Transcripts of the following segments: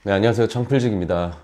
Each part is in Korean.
네, 안녕하세요. 청필직입니다.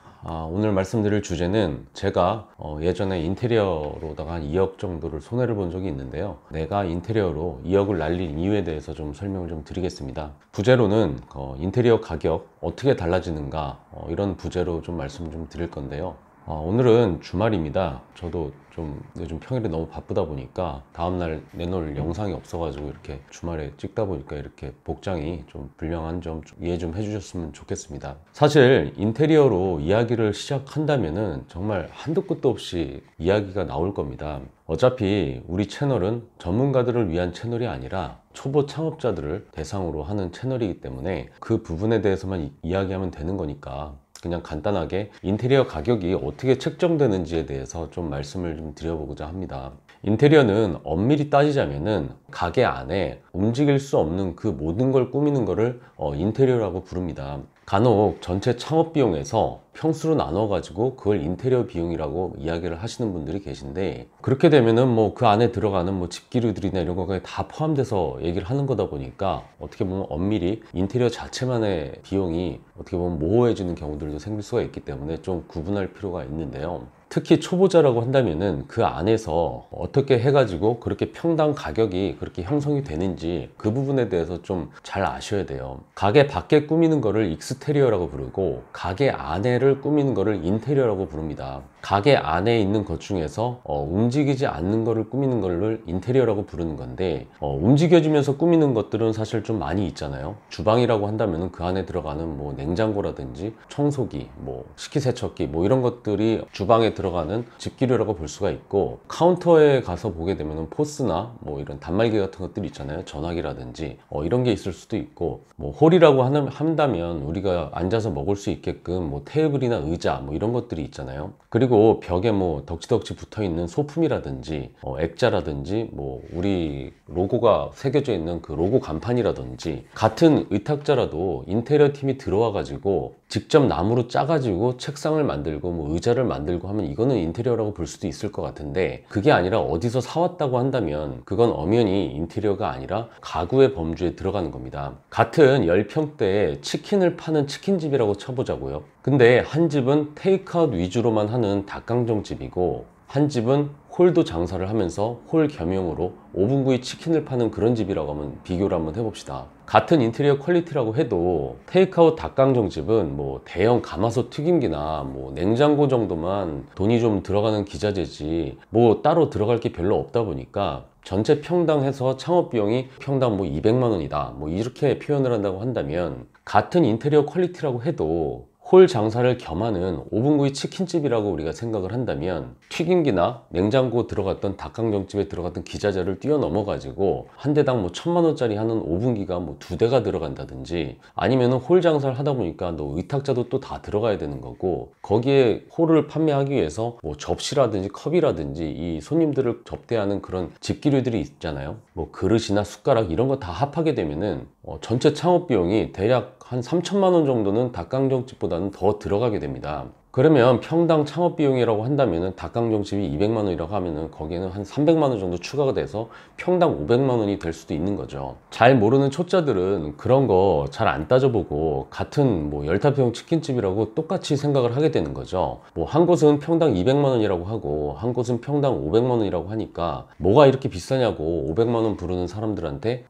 오늘 말씀드릴 주제는 제가 예전에 인테리어로다가 한 2억 정도를 손해를 본 적이 있는데요. 내가 인테리어로 2억을 날린 이유에 대해서 좀 설명을 좀 드리겠습니다. 부제로는 인테리어 가격 어떻게 달라지는가, 이런 부제로 좀 말씀 좀 드릴 건데요. 오늘은 주말입니다. 저도 좀 요즘 평일에 너무 바쁘다 보니까 다음날 내놓을 영상이 없어가지고 이렇게 주말에 찍다 보니까 이렇게 복장이 좀 불량한 점 이해 좀 해주셨으면 좋겠습니다. 사실 인테리어로 이야기를 시작한다면은 정말 한도 끝도 없이 이야기가 나올 겁니다. 어차피 우리 채널은 전문가들을 위한 채널이 아니라 초보 창업자들을 대상으로 하는 채널이기 때문에 그 부분에 대해서만 이야기하면 되는 거니까 그냥 간단하게 인테리어 가격이 어떻게 책정되는지에 대해서 좀 말씀을 좀 드려보고자 합니다. 인테리어는 엄밀히 따지자면은 가게 안에 움직일 수 없는 그 모든 걸 꾸미는 거를 인테리어라고 부릅니다. 간혹 전체 창업 비용에서 평수로 나눠 가지고 그걸 인테리어 비용이라고 이야기를 하시는 분들이 계신데, 그렇게 되면은 뭐 그 안에 들어가는 뭐 집기류들이나 이런 거가 다 포함돼서 얘기를 하는 거다 보니까 어떻게 보면 엄밀히 인테리어 자체만의 비용이 어떻게 보면 모호해지는 경우들도 생길 수가 있기 때문에 좀 구분할 필요가 있는데요. 특히 초보자라고 한다면은 그 안에서 어떻게 해가지고 그렇게 평당 가격이 그렇게 형성이 되는지 그 부분에 대해서 좀 잘 아셔야 돼요. 가게 밖에 꾸미는 거를 익스테리어라고 부르고 가게 안에를 꾸미는 거를 인테리어라고 부릅니다. 가게 안에 있는 것 중에서 움직이지 않는 거를 꾸미는 거를 인테리어라고 부르는 건데, 움직여지면서 꾸미는 것들은 사실 좀 많이 있잖아요. 주방이라고 한다면 그 안에 들어가는 뭐 냉장고라든지 청소기, 뭐 식기세척기, 뭐 이런 것들이 주방에 들어가는 집기류라고 볼 수가 있고, 카운터에 가서 보게 되면 포스나 뭐 이런 단말기 같은 것들이 있잖아요. 전화기라든지 이런 게 있을 수도 있고, 뭐 홀이라고 한다면 우리가 앉아서 먹을 수 있게끔 뭐 테이블이나 의자 뭐 이런 것들이 있잖아요. 그리고 벽에 뭐 덕지덕지 붙어 있는 소품이라든지 액자라든지 뭐 우리 로고가 새겨져 있는 그 로고 간판이라든지, 같은 의탁자라도 인테리어 팀이 들어와 가지고 직접 나무로 짜가지고 책상을 만들고 뭐 의자를 만들고 하면 이거는 인테리어라고 볼 수도 있을 것 같은데, 그게 아니라 어디서 사왔다고 한다면 그건 엄연히 인테리어가 아니라 가구의 범주에 들어가는 겁니다. 같은 10평대에 치킨을 파는 치킨집이라고 쳐보자고요. 근데 한 집은 테이크아웃 위주로만 하는 닭강정 집이고, 한 집은 홀도 장사를 하면서 홀 겸용으로 오븐구이 치킨을 파는 그런 집이라고 하면 비교를 한번 해봅시다. 같은 인테리어 퀄리티라고 해도 테이크아웃 닭강정 집은 뭐 대형 가마솥 튀김기나 뭐 냉장고 정도만 돈이 좀 들어가는 기자재지 뭐 따로 들어갈 게 별로 없다 보니까 전체 평당 해서 창업 비용이 평당 뭐 200만 원이다 뭐 이렇게 표현을 한다고 한다면, 같은 인테리어 퀄리티라고 해도 홀 장사를 겸하는 오븐구이 치킨집이라고 우리가 생각을 한다면, 튀김기나 냉장고 들어갔던 닭강정집에 들어갔던 기자재를 뛰어넘어 가지고 한 대당 뭐 1000만 원짜리 하는 오븐기가 뭐 2대가 들어간다든지, 아니면은 홀 장사를 하다 보니까 너 의탁자도 또 다 들어가야 되는 거고, 거기에 홀을 판매하기 위해서 뭐 접시라든지 컵이라든지 이 손님들을 접대하는 그런 집기류들이 있잖아요. 뭐 그릇이나 숟가락 이런 거 다 합하게 되면은 전체 창업 비용이 대략 한 3천만 원 정도는 닭강정집보다는 더 들어가게 됩니다. 그러면 평당 창업 비용이라고 한다면은 닭강정집이 200만 원이라고 하면은 거기에는 한 300만 원 정도 추가가 돼서 평당 500만 원이 될 수도 있는 거죠. 잘 모르는 초짜들은 그런 거 잘 안 따져보고 같은 뭐 열타평 치킨집이라고 똑같이 생각을 하게 되는 거죠. 뭐 한 곳은 평당 200만 원이라고 하고 한 곳은 평당 500만 원이라고 하니까 뭐가 이렇게 비싸냐고 500만 원 부르는 사람들한테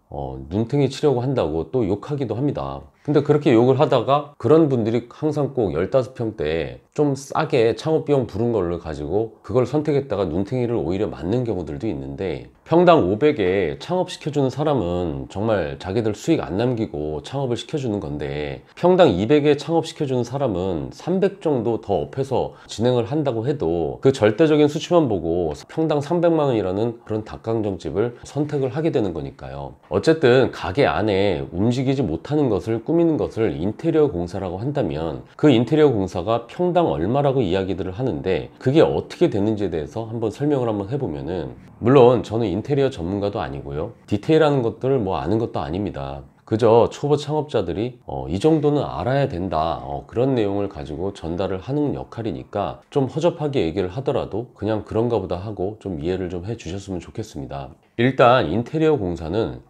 눈탱이 치려고 한다고 또 욕하기도 합니다. 근데 그렇게 욕을 하다가 그런 분들이 항상 꼭 15평대에 좀 싸게 창업비용 부른 걸로 가지고 그걸 선택했다가 눈탱이를 오히려 맞는 경우들도 있는데, 평당 500에 창업시켜주는 사람은 정말 자기들 수익 안 남기고 창업을 시켜주는 건데, 평당 200에 창업시켜주는 사람은 300 정도 더 업해서 진행을 한다고 해도 그 절대적인 수치만 보고 평당 300만 원이라는 그런 닭강정집을 선택을 하게 되는 거니까요. 어쨌든 가게 안에 움직이지 못하는 것을 꾸미는 것을 인테리어 공사라고 한다면, 그 인테리어 공사가 평당 얼마라고 이야기들을 하는데 그게 어떻게 되는지에 대해서 한번 설명을 한번 해보면은, 물론 저는 인테리어 전문가도 아니고요, 디테일하는 것들을 뭐 아는 것도 아닙니다. 그저 초보 창업자들이 이 정도는 알아야 된다 그런 내용을 가지고 전달을 하는 역할이니까 좀 허접하게 얘기를 하더라도 그냥 그런가 보다 하고 좀 이해를 좀 해 주셨으면 좋겠습니다. 일단 인테리어 공사는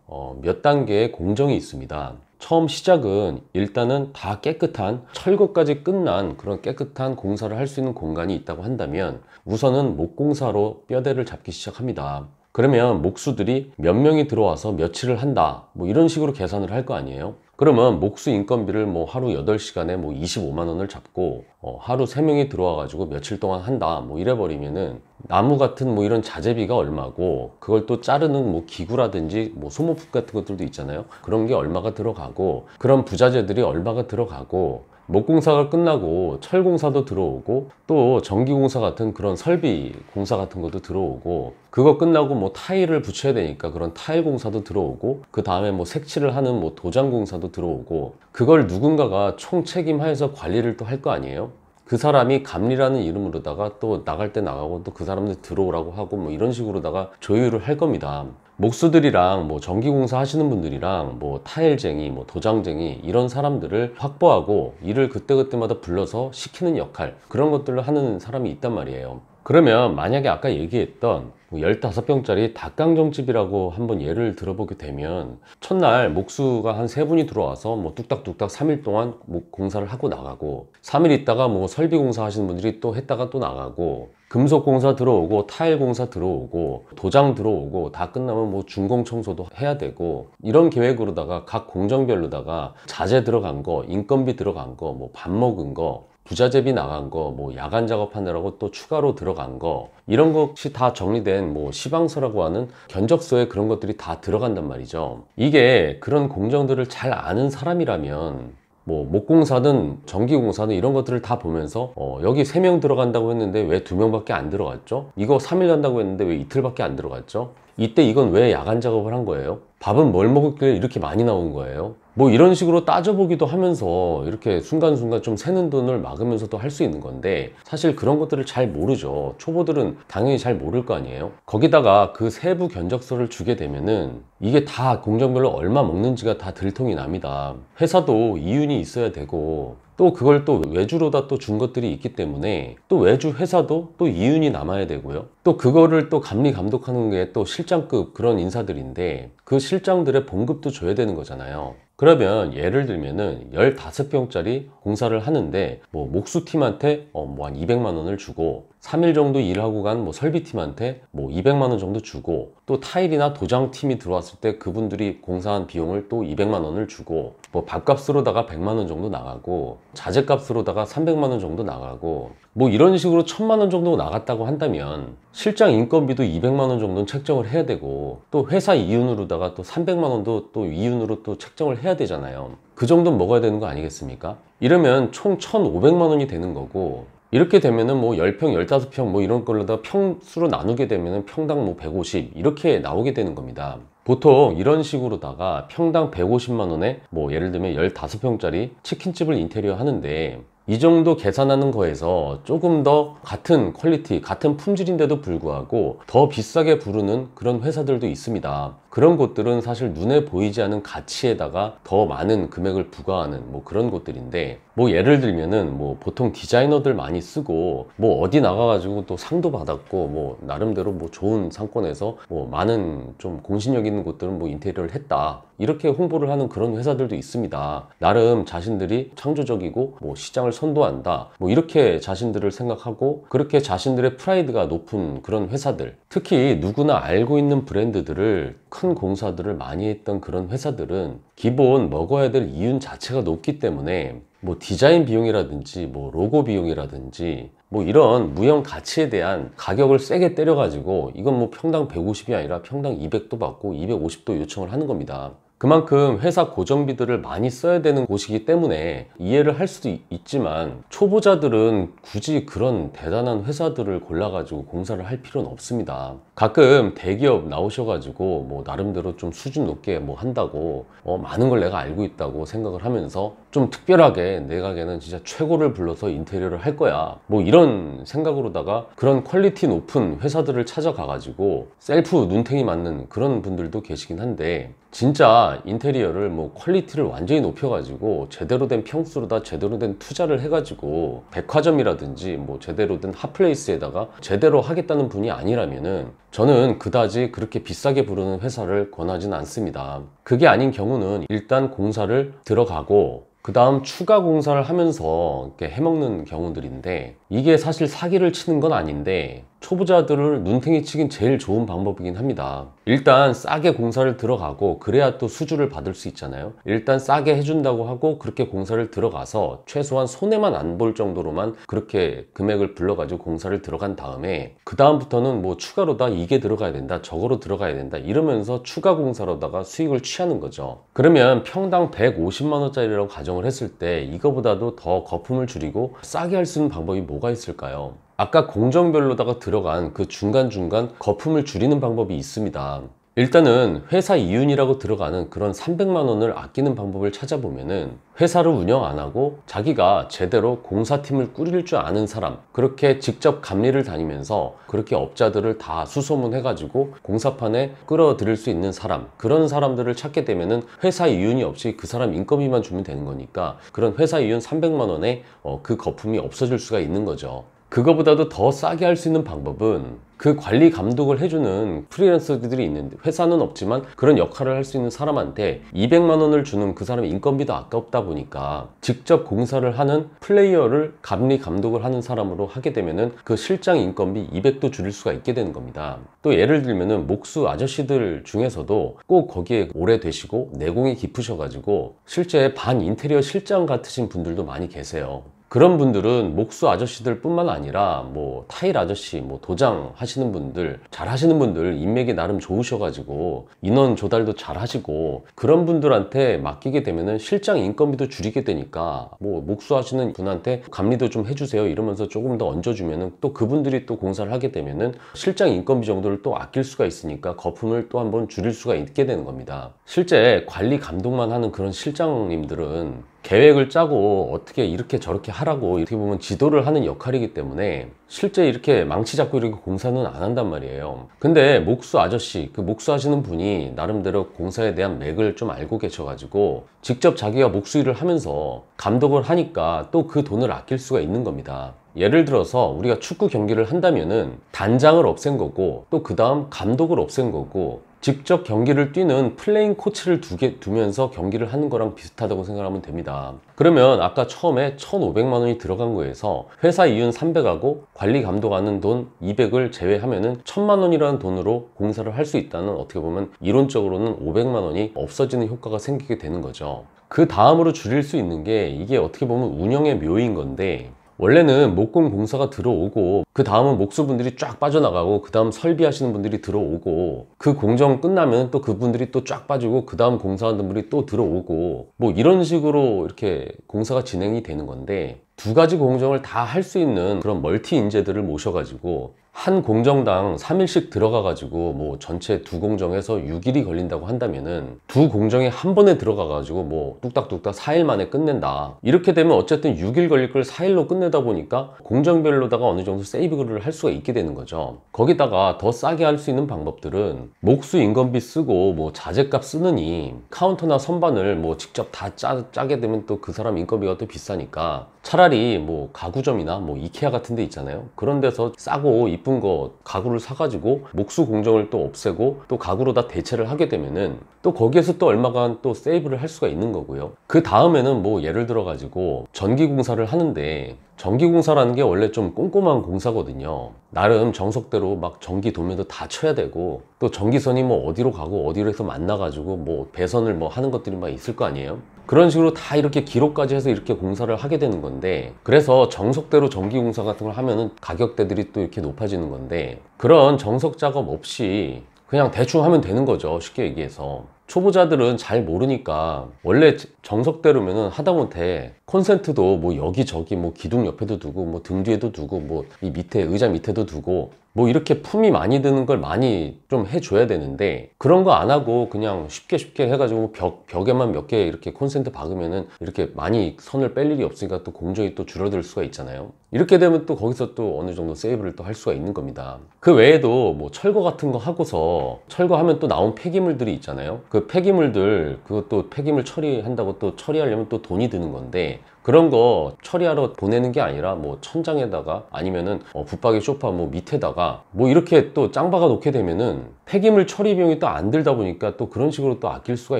몇 단계의 공정이 있습니다. 처음 시작은 일단은 다 깨끗한 철거까지 끝난 그런 깨끗한 공사를 할 수 있는 공간이 있다고 한다면 우선은 목공사로 뼈대를 잡기 시작합니다. 그러면 목수들이 몇 명이 들어와서 며칠을 한다 뭐 이런 식으로 계산을 할 거 아니에요. 그러면 목수 인건비를 뭐 하루 8시간에 뭐 25만 원을 잡고 하루 3명이 들어와 가지고 며칠 동안 한다 뭐 이래 버리면은 나무 같은 뭐 이런 자재비가 얼마고, 그걸 또 자르는 뭐 기구라든지 뭐 소모품 같은 것들도 있잖아요. 그런 게 얼마가 들어가고, 그런 부자재들이 얼마가 들어가고, 목공사가 끝나고 철공사도 들어오고 또 전기공사 같은 그런 설비 공사 같은 것도 들어오고, 그거 끝나고 뭐 타일을 붙여야 되니까 그런 타일 공사도 들어오고, 그 다음에 뭐 색칠을 하는 뭐 도장 공사도 들어오고, 그걸 누군가가 총 책임하여서 관리를 또 할 거 아니에요. 그 사람이 감리라는 이름으로다가 또 나갈 때 나가고 또 그 사람들 들어오라고 하고 뭐 이런 식으로다가 조율을 할 겁니다. 목수들이랑 뭐 전기공사 하시는 분들이랑 뭐 타일쟁이, 뭐 도장쟁이 이런 사람들을 확보하고 일을 그때그때마다 불러서 시키는 역할, 그런 것들을 하는 사람이 있단 말이에요. 그러면 만약에 아까 얘기했던 15평짜리 닭강정집이라고 한번 예를 들어보게 되면, 첫날 목수가 한 3분이 들어와서 뭐 뚝딱뚝딱 3일 동안 뭐 공사를 하고 나가고, 3일 있다가 뭐 설비공사 하시는 분들이 또 했다가 또 나가고, 금속공사 들어오고 타일공사 들어오고 도장 들어오고 다 끝나면 뭐 준공청소도 해야 되고, 이런 계획으로다가 각 공정별로다가 자재 들어간 거, 인건비 들어간 거, 뭐 밥 먹은 거, 부자재비 나간 거, 뭐 야간 작업하느라고 또 추가로 들어간 거, 이런 것이 다 정리된 뭐 시방서라고 하는 견적서에 그런 것들이 다 들어간단 말이죠. 이게 그런 공정들을 잘 아는 사람이라면 뭐 목공사든 전기공사든 이런 것들을 다 보면서 여기 3명 들어간다고 했는데 왜 2명밖에 안 들어갔죠? 이거 3일 간다고 했는데 왜 이틀밖에 안 들어갔죠? 이때 이건 왜 야간 작업을 한 거예요? 밥은 뭘 먹었길래 이렇게 많이 나온 거예요? 뭐 이런 식으로 따져보기도 하면서 이렇게 순간순간 좀 새는 돈을 막으면서도 할 수 있는 건데, 사실 그런 것들을 잘 모르죠. 초보들은 당연히 잘 모를 거 아니에요. 거기다가 그 세부 견적서를 주게 되면은 이게 다 공정별로 얼마 먹는지가 다 들통이 납니다. 회사도 이윤이 있어야 되고, 또 그걸 또 외주로다 또 준 것들이 있기 때문에 또 외주 회사도 또 이윤이 남아야 되고요. 또 그거를 또 감리 감독하는 게 또 실장급 그런 인사들인데, 그 실장들의 봉급도 줘야 되는 거잖아요. 그러면 예를 들면은 15평짜리 공사를 하는데 뭐 목수팀한테 뭐 한 200만 원을 주고, 3일 정도 일하고 간 뭐 설비팀한테 뭐 200만 원 정도 주고, 또 타일이나 도장팀이 들어왔을 때 그분들이 공사한 비용을 또 200만 원을 주고, 뭐 밥값으로다가 100만 원 정도 나가고, 자재값으로다가 300만 원 정도 나가고, 뭐 이런 식으로 1000만 원 정도 나갔다고 한다면 실장 인건비도 200만 원 정도는 책정을 해야 되고, 또 회사 이윤으로다가 또 300만 원도 또 이윤으로 또 책정을 해야 되잖아요. 그 정도는 먹어야 되는 거 아니겠습니까? 이러면 총 1500만 원이 되는 거고, 이렇게 되면은 뭐 10평, 15평 뭐 이런 걸로다 평수로 나누게 되면은 평당 뭐 150 이렇게 나오게 되는 겁니다. 보통 이런 식으로다가 평당 150만 원에 뭐 예를 들면 15평짜리 치킨집을 인테리어 하는데, 이 정도 계산하는 거에서 조금 더 같은 퀄리티, 같은 품질인데도 불구하고 더 비싸게 부르는 그런 회사들도 있습니다. 그런 곳들은 사실 눈에 보이지 않는 가치에다가 더 많은 금액을 부과하는 뭐 그런 곳들인데, 뭐 예를 들면은 뭐 보통 디자이너들 많이 쓰고 뭐 어디 나가가지고 또 상도 받았고 뭐 나름대로 뭐 좋은 상권에서 뭐 많은 좀 공신력 있는 곳들은 뭐 인테리어를 했다, 이렇게 홍보를 하는 그런 회사들도 있습니다. 나름 자신들이 창조적이고 뭐 시장을 선도한다 뭐 이렇게 자신들을 생각하고, 그렇게 자신들의 프라이드가 높은 그런 회사들, 특히 누구나 알고 있는 브랜드들을, 큰 공사들을 많이 했던 그런 회사들은 기본 먹어야 될 이윤 자체가 높기 때문에 뭐 디자인 비용이라든지 뭐 로고 비용이라든지 뭐 이런 무형 가치에 대한 가격을 세게 때려 가지고 이건 뭐 평당 150이 아니라 평당 200도 받고 250도 요청을 하는 겁니다. 그만큼 회사 고정비들을 많이 써야 되는 곳이기 때문에 이해를 할 수도 있지만, 초보자들은 굳이 그런 대단한 회사들을 골라가지고 공사를 할 필요는 없습니다. 가끔 대기업 나오셔가지고 뭐 나름대로 좀 수준 높게 뭐 한다고 많은 걸 내가 알고 있다고 생각을 하면서 좀 특별하게 내 가게는 진짜 최고를 불러서 인테리어를 할 거야, 뭐 이런 생각으로다가 그런 퀄리티 높은 회사들을 찾아가 가지고 셀프 눈탱이 맞는 그런 분들도 계시긴 한데, 진짜 인테리어를 뭐 퀄리티를 완전히 높여가지고 제대로 된 평수로다 제대로 된 투자를 해가지고 백화점이라든지 뭐 제대로 된 핫플레이스에다가 제대로 하겠다는 분이 아니라면은 저는 그다지 그렇게 비싸게 부르는 회사를 권하지는 않습니다. 그게 아닌 경우는 일단 공사를 들어가고 그 다음 추가 공사를 하면서 이렇게 해먹는 경우들인데, 이게 사실 사기를 치는 건 아닌데 초보자들을 눈탱이 치긴 제일 좋은 방법이긴 합니다. 일단 싸게 공사를 들어가고 그래야 또 수주를 받을 수 있잖아요. 일단 싸게 해준다고 하고 그렇게 공사를 들어가서 최소한 손해만 안 볼 정도로만 그렇게 금액을 불러가지고 공사를 들어간 다음에 그 다음부터는 뭐 추가로다 이게 들어가야 된다 저거로 들어가야 된다 이러면서 추가 공사로다가 수익을 취하는 거죠. 그러면 평당 150만 원짜리라고 가정을 했을 때 이거보다도 더 거품을 줄이고 싸게 할 수 있는 방법이 뭐가 있을까요? 아까 공정별로다가 들어간 그 중간중간 거품을 줄이는 방법이 있습니다. 일단은 회사 이윤이라고 들어가는 그런 300만 원을 아끼는 방법을 찾아보면은, 회사를 운영 안 하고 자기가 제대로 공사팀을 꾸릴 줄 아는 사람, 그렇게 직접 감리를 다니면서 그렇게 업자들을 다 수소문해 가지고 공사판에 끌어들일 수 있는 사람, 그런 사람들을 찾게 되면은 회사 이윤이 없이 그 사람 인건비만 주면 되는 거니까 그런 회사 이윤 300만 원에 그 거품이 없어질 수가 있는 거죠. 그거보다도 더 싸게 할 수 있는 방법은 그 관리 감독을 해주는 프리랜서들이 있는데, 회사는 없지만 그런 역할을 할 수 있는 사람한테 200만 원을 주는 그 사람의 인건비도 아깝다 보니까 직접 공사를 하는 플레이어를 감리 감독을 하는 사람으로 하게 되면은 그 실장 인건비 200도 줄일 수가 있게 되는 겁니다. 또 예를 들면은 목수 아저씨들 중에서도 꼭 거기에 오래 되시고 내공이 깊으셔가지고 실제 반 인테리어 실장 같으신 분들도 많이 계세요. 그런 분들은 목수 아저씨들 뿐만 아니라 뭐 타일 아저씨, 뭐 도장 하시는 분들, 잘 하시는 분들, 인맥이 나름 좋으셔가지고 인원 조달도 잘 하시고, 그런 분들한테 맡기게 되면은 실장 인건비도 줄이게 되니까 뭐 목수 하시는 분한테 감리도 좀 해주세요 이러면서 조금 더 얹어주면은 또 그분들이 또 공사를 하게 되면은 실장 인건비 정도를 또 아낄 수가 있으니까 거품을 또 한번 줄일 수가 있게 되는 겁니다. 실제 관리 감독만 하는 그런 실장님들은 계획을 짜고 어떻게 이렇게 저렇게 하라고 어떻게 보면 지도를 하는 역할이기 때문에 실제 이렇게 망치 잡고 이렇게 공사는 안 한단 말이에요. 근데 목수 아저씨, 그 목수 하시는 분이 나름대로 공사에 대한 맥을 좀 알고 계셔가지고 직접 자기가 목수 일을 하면서 감독을 하니까 또 그 돈을 아낄 수가 있는 겁니다. 예를 들어서 우리가 축구 경기를 한다면은 단장을 없앤 거고 또 그 다음 감독을 없앤 거고, 직접 경기를 뛰는 플레잉 코치를 두면서 경기를 하는 거랑 비슷하다고 생각하면 됩니다. 그러면 아까 처음에 1,500만 원이 들어간 거에서 회사 이윤 300하고 관리 감독하는 돈 200을 제외하면은 1,000만 원이라는 돈으로 공사를 할 수 있다는, 어떻게 보면 이론적으로는 500만 원이 없어지는 효과가 생기게 되는 거죠. 그 다음으로 줄일 수 있는 게, 이게 어떻게 보면 운영의 묘인 건데, 원래는 목공 공사가 들어오고 그 다음은 목수분들이 쫙 빠져나가고 그 다음 설비하시는 분들이 들어오고 그 공정 끝나면 또 그분들이 또 쫙 빠지고 그 다음 공사하는 분들이 또 들어오고, 뭐 이런 식으로 이렇게 공사가 진행이 되는 건데, 두 가지 공정을 다 할 수 있는 그런 멀티 인재들을 모셔가지고 한 공정당 3일씩 들어가가지고 뭐 전체 두 공정에서 6일이 걸린다고 한다면은 두 공정에 한 번에 들어가가지고 뭐 뚝딱뚝딱 4일 만에 끝낸다. 이렇게 되면 어쨌든 6일 걸릴 걸 4일로 끝내다 보니까 공정별로다가 어느 정도 세이브를 할 수가 있게 되는 거죠. 거기다가 더 싸게 할 수 있는 방법들은 목수 인건비 쓰고 뭐 자재값 쓰느니 카운터나 선반을 뭐 직접 다 짜게 되면 또 그 사람 인건비가 또 비싸니까 차라리 뭐 가구점이나 뭐 이케아 같은 데 있잖아요. 그런 데서 싸고 이쁜 거 가구를 사가지고 목수 공정을 또 없애고 또 가구로 다 대체를 하게 되면은 또 거기에서 또 얼마간 또 세이브를 할 수가 있는 거고요. 그 다음에는 뭐 예를 들어 가지고 전기 공사를 하는데, 전기 공사라는 게 원래 좀 꼼꼼한 공사거든요. 나름 정석대로 막 전기 도면도 다 쳐야 되고, 또 전기선이 뭐 어디로 가고 어디로 해서 만나가지고 뭐 배선을 뭐 하는 것들이 막 있을 거 아니에요. 그런 식으로 다 이렇게 기록까지 해서 이렇게 공사를 하게 되는 건데, 그래서 정석대로 전기 공사 같은 걸 하면은 가격대들이 또 이렇게 높아지는 건데, 그런 정석 작업 없이 그냥 대충 하면 되는 거죠. 쉽게 얘기해서. 초보자들은 잘 모르니까 원래 정석대로면은 하다못해 콘센트도 뭐 여기저기 뭐 기둥 옆에도 두고 뭐 등 뒤에도 두고 뭐 이 밑에 의자 밑에도 두고 뭐 이렇게 품이 많이 드는 걸 많이 좀 해줘야 되는데 그런 거 안 하고 그냥 쉽게 해가지고 벽에만 몇 개 이렇게 콘센트 박으면은 이렇게 많이 선을 뺄 일이 없으니까 또 공정이 또 줄어들 수가 있잖아요. 이렇게 되면 또 거기서 또 어느 정도 세이브를 또 할 수가 있는 겁니다. 그 외에도 뭐 철거 같은 거 하고서 철거하면 또 나온 폐기물들이 있잖아요. 그 폐기물들 그것도 폐기물 처리한다고 또 처리하려면 또 돈이 드는 건데 그런 거 처리하러 보내는 게 아니라 뭐 천장에다가 아니면은 붙박이 소파 뭐 밑에다가 뭐 이렇게 또 짱박아 놓게 되면은 폐기물 처리 비용이 또 안 들다 보니까 또 그런 식으로 또 아낄 수가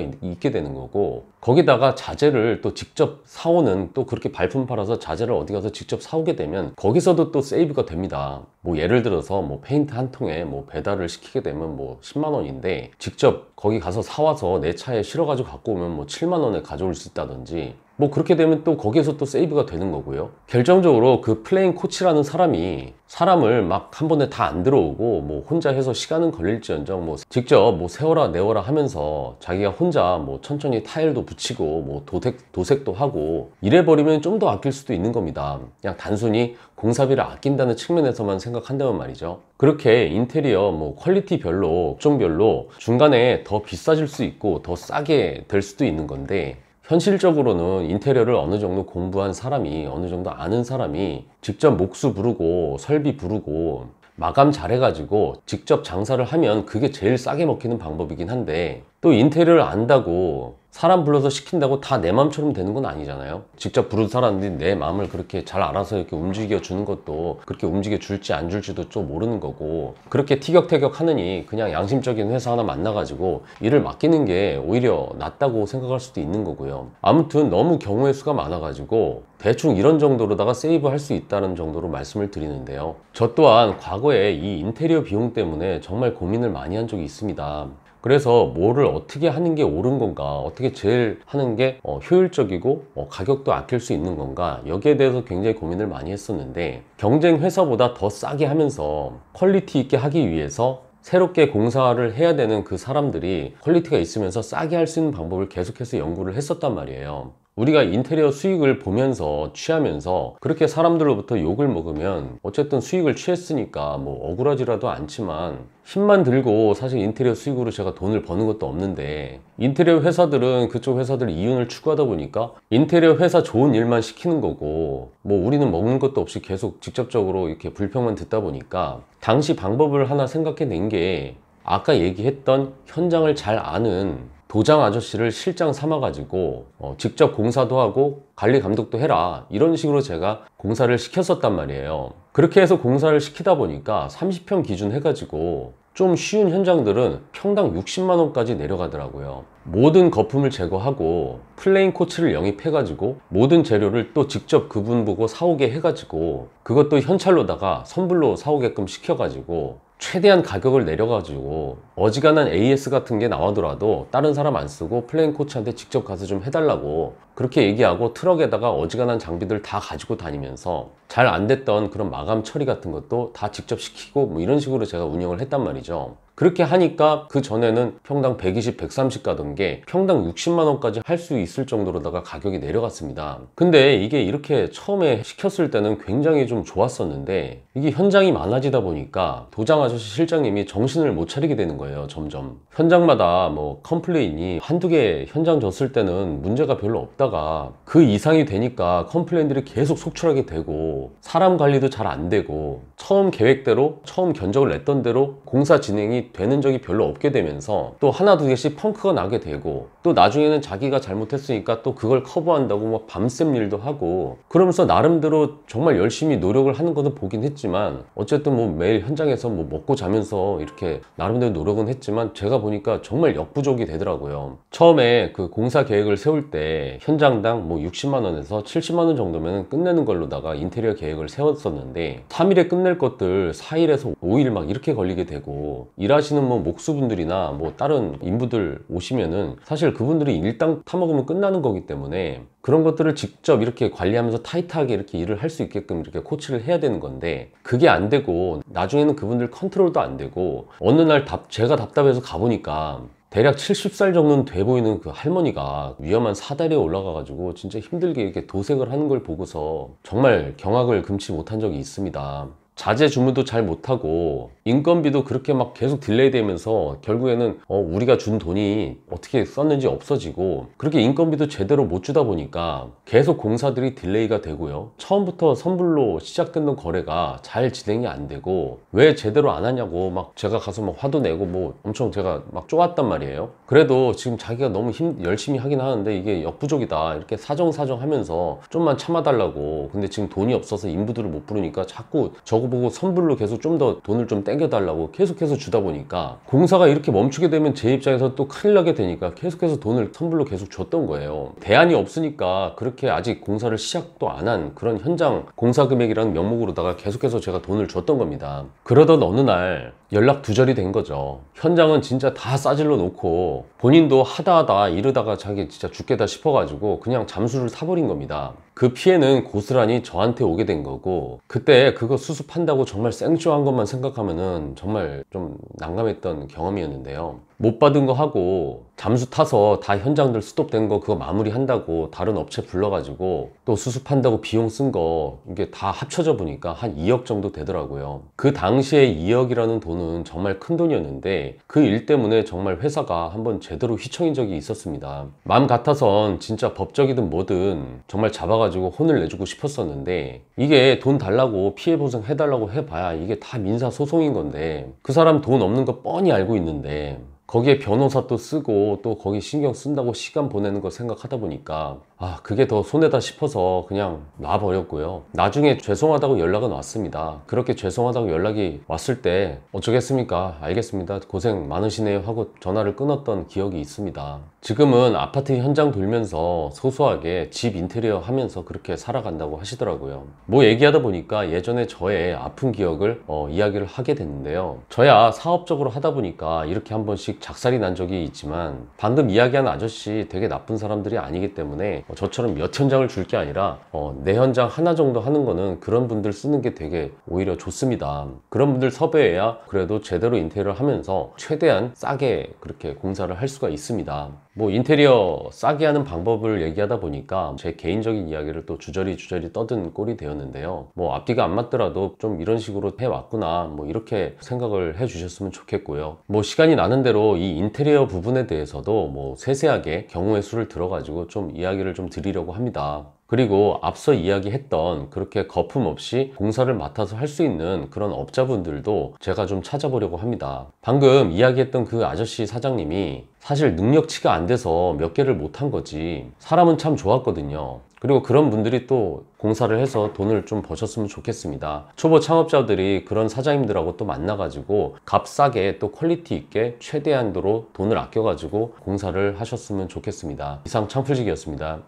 있게 되는 거고, 거기다가 자재를 또 직접 사오는, 또 그렇게 발품 팔아서 자재를 어디 가서 직접 사오게 되면 거기서도 또 세이브가 됩니다. 뭐 예를 들어서 뭐 페인트 한 통에 뭐 배달을 시키게 되면 뭐 10만 원인데 직접 거기 가서 사와서 내 차에 실어 가지고 갖고 오면 뭐 7만 원에 가져올 수 있다든지, 뭐 그렇게 되면 또 거기에서 또 세이브가 되는 거고요. 결정적으로 그 플레인 코치라는 사람을 막 한 번에 다 안 들어오고 뭐 혼자 해서 시간은 걸릴지언정 뭐 직접 뭐 세워라 내워라 하면서 자기가 혼자 뭐 천천히 타일도 붙이고 뭐 도색도 하고 이래 버리면 좀 더 아낄 수도 있는 겁니다. 그냥 단순히 공사비를 아낀다는 측면에서만 생각한다면 말이죠. 그렇게 인테리어 뭐 퀄리티별로 업종별로 중간에 더 비싸질 수 있고 더 싸게 될 수도 있는 건데, 현실적으로는 인테리어를 어느 정도 공부한 사람이, 어느 정도 아는 사람이 직접 목수 부르고 설비 부르고 마감 잘해가지고 직접 장사를 하면 그게 제일 싸게 먹히는 방법이긴 한데, 또 인테리어를 안다고 사람 불러서 시킨다고 다 내 마음처럼 되는 건 아니잖아요. 직접 부른 사람들이 내 마음을 그렇게 잘 알아서 이렇게 움직여 주는 것도, 그렇게 움직여 줄지 안 줄지도 좀 모르는 거고, 그렇게 티격태격 하느니 그냥 양심적인 회사 하나 만나가지고 일을 맡기는 게 오히려 낫다고 생각할 수도 있는 거고요. 아무튼 너무 경우의 수가 많아가지고 대충 이런 정도로다가 세이브 할 수 있다는 정도로 말씀을 드리는데요. 저 또한 과거에 이 인테리어 비용 때문에 정말 고민을 많이 한 적이 있습니다. 그래서 뭐를 어떻게 하는 게 옳은 건가, 어떻게 제일 하는 게 효율적이고 가격도 아낄 수 있는 건가, 여기에 대해서 굉장히 고민을 많이 했었는데, 경쟁 회사보다 더 싸게 하면서 퀄리티 있게 하기 위해서 새롭게 공사를 해야 되는 그 사람들이 퀄리티가 있으면서 싸게 할 수 있는 방법을 계속해서 연구를 했었단 말이에요. 우리가 인테리어 수익을 보면서 취하면서 그렇게 사람들로부터 욕을 먹으면 어쨌든 수익을 취했으니까 뭐 억울하지라도 않지만, 힘만 들고 사실 인테리어 수익으로 제가 돈을 버는 것도 없는데, 인테리어 회사들은 그쪽 회사들 이윤을 추구하다 보니까 인테리어 회사 좋은 일만 시키는 거고, 뭐 우리는 먹는 것도 없이 계속 직접적으로 이렇게 불평만 듣다 보니까 당시 방법을 하나 생각해낸 게, 아까 얘기했던 현장을 잘 아는 도장 아저씨를 실장 삼아가지고 직접 공사도 하고 관리 감독도 해라, 이런 식으로 제가 공사를 시켰었단 말이에요. 그렇게 해서 공사를 시키다 보니까 30평 기준 해가지고 좀 쉬운 현장들은 평당 60만 원까지 내려가더라고요. 모든 거품을 제거하고 플레인 코치를 영입해가지고 모든 재료를 또 직접 그분 보고 사오게 해가지고, 그것도 현찰로다가 선불로 사오게끔 시켜가지고 최대한 가격을 내려가지고 어지간한 AS 같은 게 나오더라도 다른 사람 안 쓰고 플레인 코치한테 직접 가서 좀 해달라고 그렇게 얘기하고, 트럭에다가 어지간한 장비들 다 가지고 다니면서 잘 안 됐던 그런 마감 처리 같은 것도 다 직접 시키고 뭐 이런 식으로 제가 운영을 했단 말이죠. 그렇게 하니까 그 전에는 평당 120, 130 가던 게 평당 60만 원까지 할 수 있을 정도로다가 가격이 내려갔습니다. 근데 이게 이렇게 처음에 시켰을 때는 굉장히 좀 좋았었는데, 이게 현장이 많아지다 보니까 도장 아저씨 실장님이 정신을 못 차리게 되는 거예요. 점점 현장마다 뭐 컴플레인이 한두 개 현장 줬을 때는 문제가 별로 없다가 그 이상이 되니까 컴플레인들이 계속 속출하게 되고, 사람 관리도 잘 안 되고, 처음 계획대로 처음 견적을 냈던 대로 공사 진행이 되는 적이 별로 없게 되면서 또 하나 두 개씩 펑크가 나게 되고, 또 나중에는 자기가 잘못했으니까 또 그걸 커버한다고 막 밤샘 일도 하고, 그러면서 나름대로 정말 열심히 노력을 하는 것은 보긴 했지만, 어쨌든 뭐 매일 현장에서 뭐 먹고 자면서 이렇게 나름대로 노력은 했지만 제가 보니까 정말 역부족이 되더라고요. 처음에 그 공사 계획을 세울 때 현장당 뭐 60만 원에서 70만 원 정도면 끝내는 걸로다가 인테리어 계획을 세웠었는데, 3일에 끝낼 것들 4일에서 5일 막 이렇게 걸리게 되고, 일하시는 뭐 목수분들이나 뭐 다른 인부들 오시면은 사실 그분들이 일당 타먹으면 끝나는 거기 때문에 그런 것들을 직접 이렇게 관리하면서 타이트하게 이렇게 일을 할 수 있게끔 이렇게 코치를 해야 되는 건데, 그게 안 되고 나중에는 그분들 컨트롤도 안 되고, 어느 날 제가 답답해서 가보니까 대략 70살 정도는 돼 보이는 그 할머니가 위험한 사다리에 올라가가지고 진짜 힘들게 이렇게 도색을 하는 걸 보고서 정말 경악을 금치 못한 적이 있습니다. 자재 주문도 잘 못하고 인건비도 그렇게 막 계속 딜레이 되면서 결국에는 우리가 준 돈이 어떻게 썼는지 없어지고, 그렇게 인건비도 제대로 못 주다 보니까 계속 공사들이 딜레이가 되고요. 처음부터 선불로 시작됐던 거래가 잘 진행이 안 되고, 왜 제대로 안 하냐고 막 제가 가서 막 화도 내고 뭐 엄청 제가 막 쪼았단 말이에요. 그래도 지금 자기가 너무 열심히 하긴 하는데 이게 역부족이다 이렇게 사정 하면서 좀만 참아달라고. 근데 지금 돈이 없어서 인부들을 못 부르니까 자꾸 저거 보고 선불로 계속 좀 더 돈을 좀 땡겨달라고 계속해서 주다 보니까, 공사가 이렇게 멈추게 되면 제 입장에서 또 큰일 나게 되니까 계속해서 돈을 선불로 계속 줬던 거예요. 대안이 없으니까 그렇게 아직 공사를 시작도 안 한 그런 현장 공사 금액이라는 명목으로다가 계속해서 제가 돈을 줬던 겁니다. 그러던 어느 날 연락 두절이 된 거죠. 현장은 진짜 다 싸질러 놓고 본인도 하다 이러다가 자기 진짜 죽겠다 싶어가지고 그냥 잠수를 타버린 겁니다. 그 피해는 고스란히 저한테 오게 된 거고, 그때 그거 수습한다고 정말 생쇼한 것만 생각하면은 정말 좀 난감했던 경험이었는데요. 못 받은 거 하고 잠수 타서 다 현장들 스톱된 거 그거 마무리한다고 다른 업체 불러가지고 또 수습한다고 비용 쓴 거 이게 다 합쳐져 보니까 한 2억 정도 되더라고요. 그 당시에 2억이라는 돈은 정말 큰 돈이었는데 그 일 때문에 정말 회사가 한번 제대로 휘청인 적이 있었습니다. 마음 같아선 진짜 법적이든 뭐든 정말 잡아가지고 혼을 내주고 싶었었는데, 이게 돈 달라고 피해 보상 해달라고 해봐야 이게 다 민사 소송인 건데, 그 사람 돈 없는 거 뻔히 알고 있는데 거기에 변호사 또 쓰고 또 거기 신경 쓴다고 시간 보내는 거 생각하다 보니까 그게 더 손해다 싶어서 그냥 놔버렸고요. 나중에 죄송하다고 연락은 왔습니다. 그렇게 죄송하다고 연락이 왔을 때 어쩌겠습니까? 알겠습니다, 고생 많으시네요 하고 전화를 끊었던 기억이 있습니다. 지금은 아파트 현장 돌면서 소소하게 집 인테리어 하면서 그렇게 살아간다고 하시더라고요. 뭐 얘기하다 보니까 예전에 저의 아픈 기억을 이야기를 하게 됐는데요. 저야 사업적으로 하다 보니까 이렇게 한 번씩 작살이 난 적이 있지만, 방금 이야기한 아저씨 되게 나쁜 사람들이 아니기 때문에 저처럼 몇 현장을 줄 게 아니라 내 현장 하나 정도 하는 거는 그런 분들 쓰는 게 되게 오히려 좋습니다. 그런 분들 섭외해야 그래도 제대로 인테리어를 하면서 최대한 싸게 그렇게 공사를 할 수가 있습니다. 뭐 인테리어 싸게 하는 방법을 얘기하다 보니까 제 개인적인 이야기를 또 주저리 떠든 꼴이 되었는데요. 뭐 앞뒤가 안 맞더라도 좀 이런 식으로 해왔구나 뭐 이렇게 생각을 해 주셨으면 좋겠고요. 뭐 시간이 나는 대로 이 인테리어 부분에 대해서도 뭐 세세하게 경우의 수를 들어가지고 좀 이야기를 좀 드리려고 합니다. 그리고 앞서 이야기했던 그렇게 거품 없이 공사를 맡아서 할 수 있는 그런 업자분들도 제가 좀 찾아보려고 합니다. 방금 이야기했던 그 아저씨 사장님이 사실 능력치가 안 돼서 몇 개를 못한 거지, 사람은 참 좋았거든요. 그리고 그런 분들이 또 공사를 해서 돈을 좀 버셨으면 좋겠습니다. 초보 창업자들이 그런 사장님들하고 또 만나가지고 값싸게 또 퀄리티 있게 최대한도로 돈을 아껴가지고 공사를 하셨으면 좋겠습니다. 이상 창풀직이었습니다.